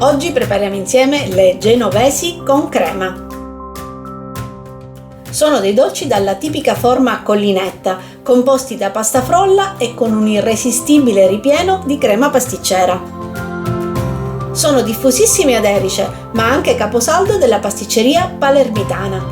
Oggi prepariamo insieme le genovesi con crema. Sono dei dolci dalla tipica forma a collinetta, composti da pasta frolla e con un irresistibile ripieno di crema pasticcera. Sono diffusissimi ad Erice, ma anche caposaldo della pasticceria palermitana.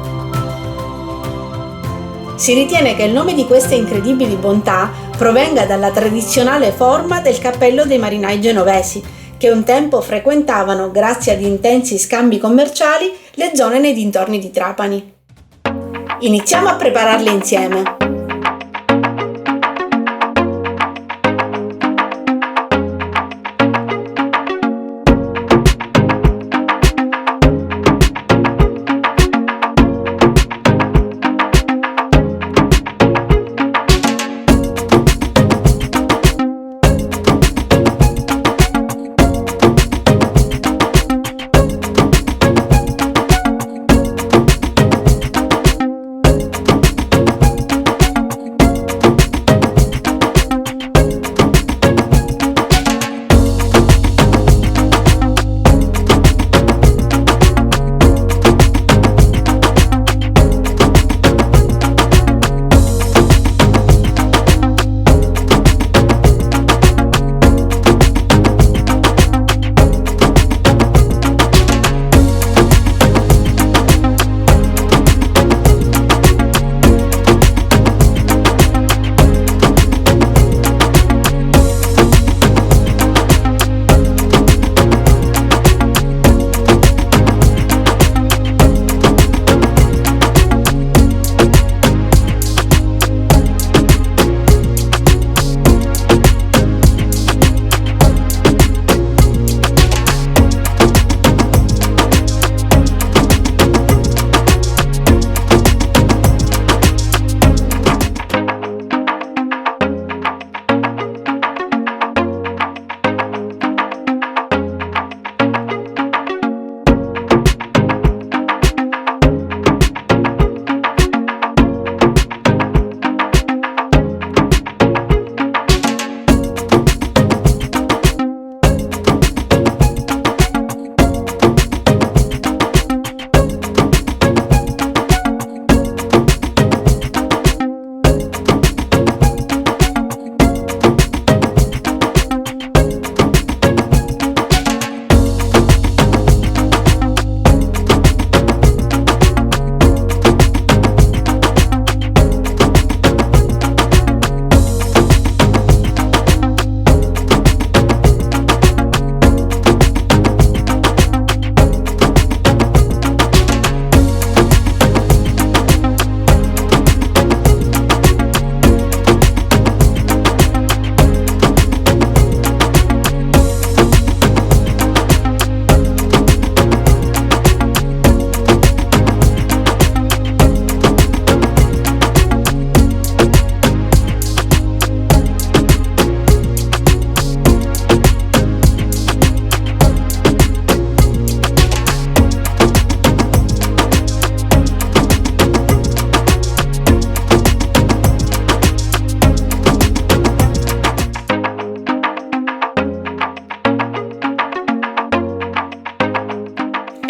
Si ritiene che il nome di queste incredibili bontà provenga dalla tradizionale forma del cappello dei marinai genovesi, che un tempo frequentavano, grazie ad intensi scambi commerciali, le zone nei dintorni di Trapani. Iniziamo a prepararle insieme.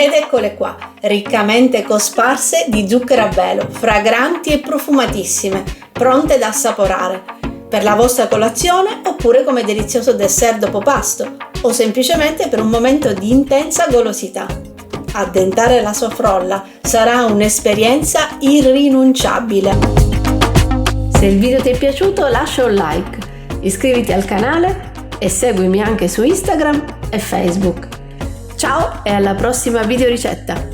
Ed eccole qua, riccamente cosparse di zucchero a velo, fragranti e profumatissime, pronte da assaporare, per la vostra colazione oppure come delizioso dessert dopo pasto, o semplicemente per un momento di intensa golosità. Addentare la sua frolla sarà un'esperienza irrinunciabile. Se il video ti è piaciuto, lascia un like, iscriviti al canale e seguimi anche su Instagram e Facebook. Ciao e alla prossima videoricetta!